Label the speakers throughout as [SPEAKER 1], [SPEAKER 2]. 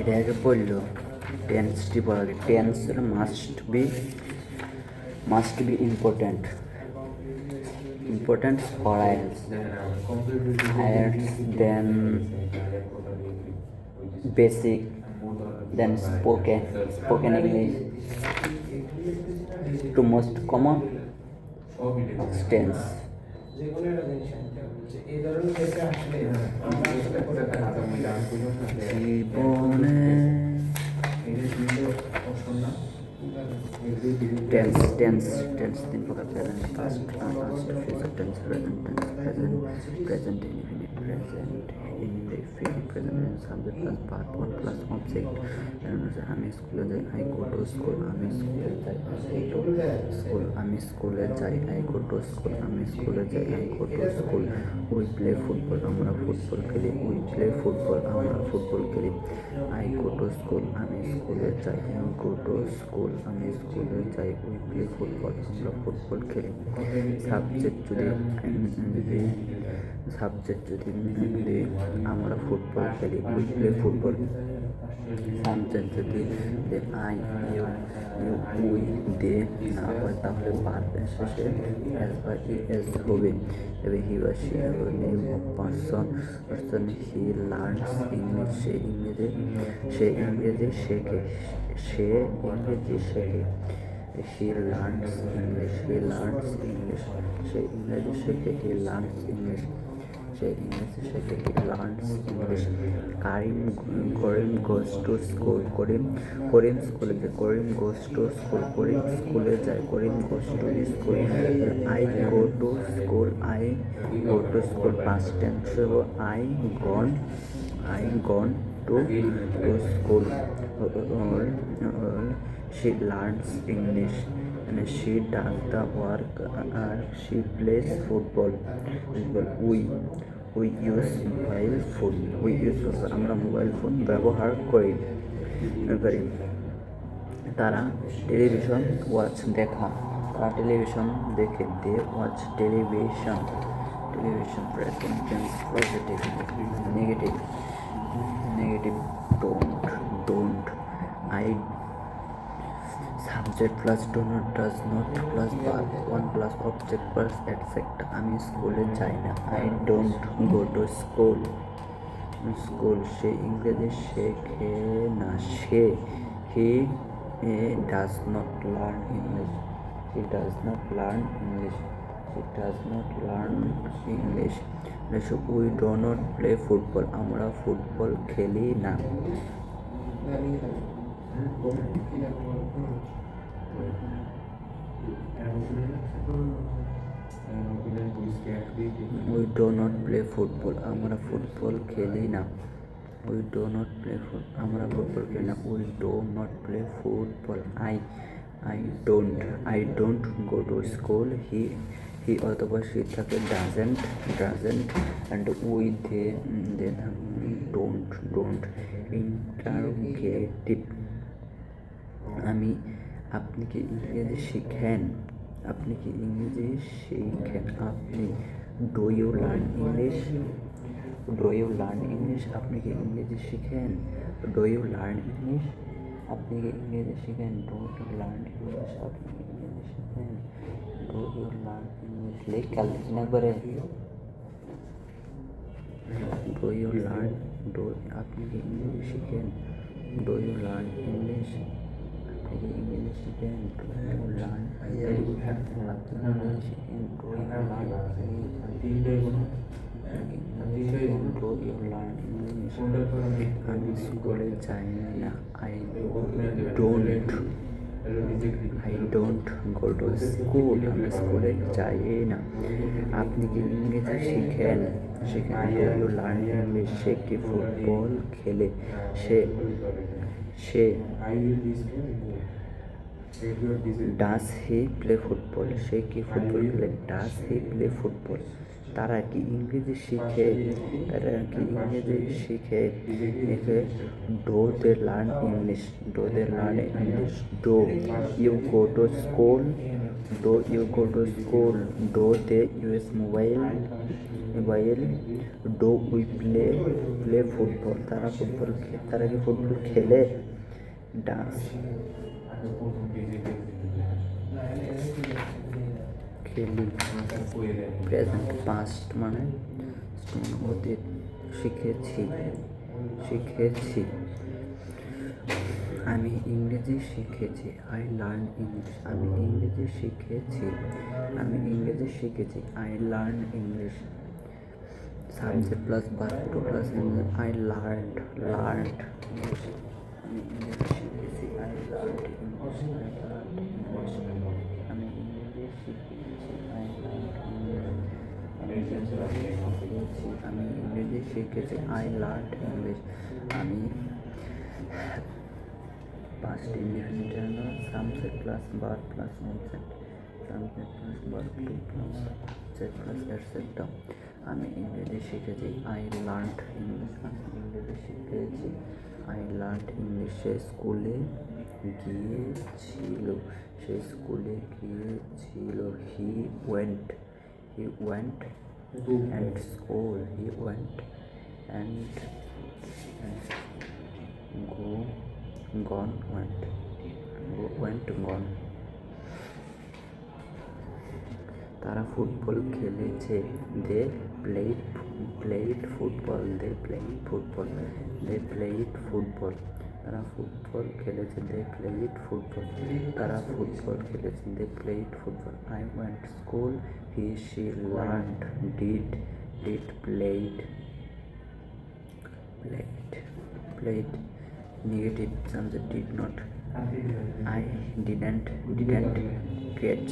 [SPEAKER 1] এটা আগে বললো টেন্সটি পড়া আগে tense must be important for IELTS then basic then spoken English to most common tense জীবনে টেন্স তিন প্রকার present past future tense present indefinite present indefinite present subject plus verb plus object. আমি স্কুলে যাই আই গো টু স্কুল, আমি স্কুলে যাই I go to school, আমি স্কুলে যাই I go to school. We play football, আমরা ফুটবল খেলি, উই প্লে ফুটবল, আমরা ফুটবল খেলি। আই গো টু স্কুল, আমি স্কুলে যাই আই গো টু স্কুল, আমি স্কুলে যাই উই প্লে ফুটবল, আমরা ফুটবল খেলি। সাবজেক্ট যদি আমরা ফুটবল খেলি উই প্লে ফুটবল। সাবজেক্ট যদি আই ইউ উই দে না হয় তাহলে ভার্ব শেষে এস বা ইএস হবে। তবে হি বা she name of person he learns English, সে ইংরেজি শেখে। হি লার্নস ইংলিশ, সে ইংরেজি শেখে। হি লার্নস ইংলিশ, সে ইংরেজি শেখে। He learns English. Karim goes to school, Karim স্কুলে যায়। Karim goes to school, Karim স্কুলে যায়। Karim goes to school. I go to school, past tense হবে I gone to school. She learns English and she does the work or she plays football. We use mobile phone. আমরা mobile phone ব্যবহার করি। তারা television দেখে। They watch television. Present tense positive negative don't I subject plus do not does not plus verb one plus object plus etcetera. আমি স্কুলে যাই না I don't go to school. সে ইংরেজি শেখে না। He does not learn English. We do not play football, আমরা football খেলি না। We do not play football, আমরা ফুটবল খেলি না। আমরা ফুটবল খেলি না। We do not play football. I don't go to school. He অথবা সে থাকে doesn't and we they don't interrogative. আপনি কি ইংরেজি শিখেন? আপনি ডু ইউ লার্ন ইংলিশ? আপনি কি ইংরেজি শিখেন? Do you learn English? আপনি কি ইংরেজি শিখেন? Do you learn English? আপনি কি ইংরেজি শিখেন? Do you learn English? লেখ কাল দিচ্ছি না করে। আপনি কি ইংরেজি শিখেন? Do you learn English? আপনি কি ইংরেজি শিখেন? Do you learn English? আপনি ইংরেজি শিখেন? Do you learn English? আমি স্কুলে যাই না I don't go to school. আমি স্কুলে যাই না। আপনি কি ইংরেজি শিখেন? Do you learn English? সে কি ফুটবল খেলে? সে ডাজ হি প্লে ফুটবল? সে কি ফুটবল খেলে? Does he play football? তারা কি ইংরেজি শিখে? Do they learn English? Do you go to school? Do they use mobile while do we play football? তারা কি ফুটবল খেলে? ডান্স খেলি। প্রেজেন্ট পাস্ট মানে অতীত। শিখেছি। আমি ইংরেজি শিখেছি। I learn English. আমি ইংরেজি শিখেছি। I learn English. Subject plus verb two plus I learned English. আমি ইংরেজি শিখেছি। I learned English. আমি ইংরেজি শিখেছি। I learned English. আমি past indefinite subject plus verb plus object, subject plus verb to plus subject plus etc. আমি ইংরেজি শিখেছি। I learned English. আমি ইংরেজি শিখেছি। I learned English. সে স্কুলে গিয়েছিল। He went and school. He went and gone. তারা ফুটবল খেলেছে। They played football. তারা ফুটবল খেলেছে। They played football. I went school. He she learned. Did played. Negative subject did not. I didn't catch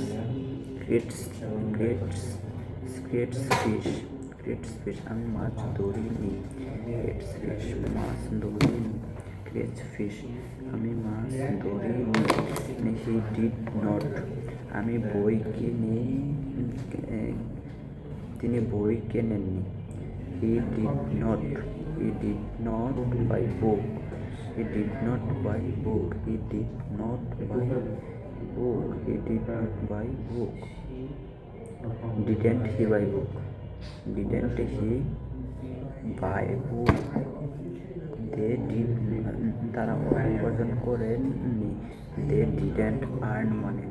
[SPEAKER 1] fish. আমি মাছ ধরিনি। catch fish. আমি মাছ ধরিনি। he did not. আমি বই কিনি। তিনি বই কেনেননি। he did not buy book. Didn't he buy book? They did. তারা উপার্জন করেননি। They didn't earn money.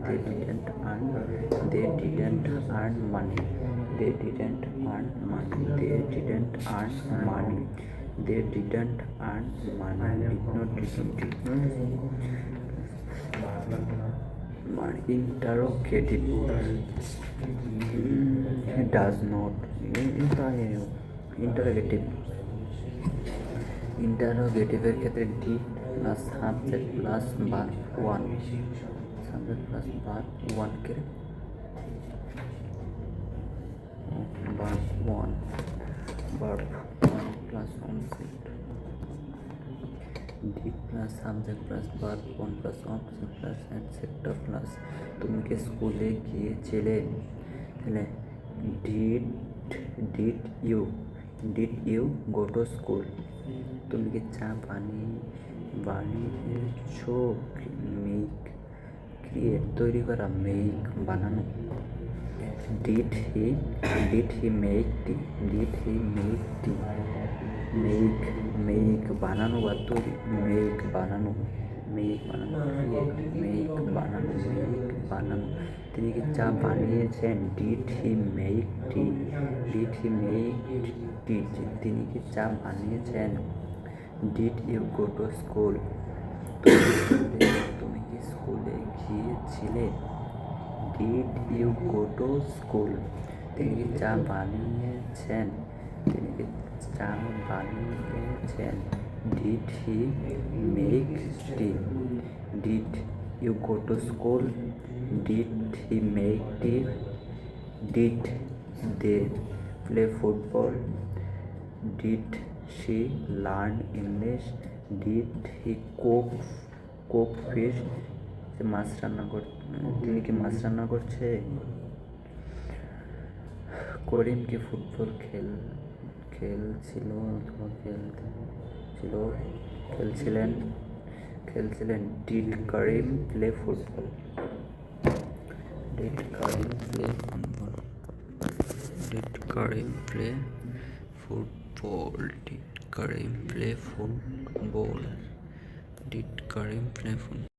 [SPEAKER 1] Interrogative. Does not. ইন্টারোগেটিভের ক্ষেত্রে did plus subject plus verb one কে verb one plus object. Did plus subject plus verb one plus object plus etcetera plus তুমি কি স্কুলে গিয়েছিলে? তাহলে did you go to school? তুমি কি চা বানিয়েছো? মেক তৈরি করা। মেক বানানো। Did he make tea? Make বানানো বা তৈরি। মেক বানানো। তিনি কি চা বানিয়েছেন? Did he make tea? তিনি কি চা বানিয়েছেন? Did you go to school? তুমি কি স্কুলে গিয়েছিলে? Did you go to school? তিনি কি চা বানিয়েছেন? Did he make tea? Did you go to school? Did he make tea? Did they play football? Did she learn English? Did he cook fish? তিনি কি মাছ রান্না করছে? করিম কি football খেলছিলেন? Did Karim play football? Did Karim Karim play football? Did Karim play football? Did Karim play football?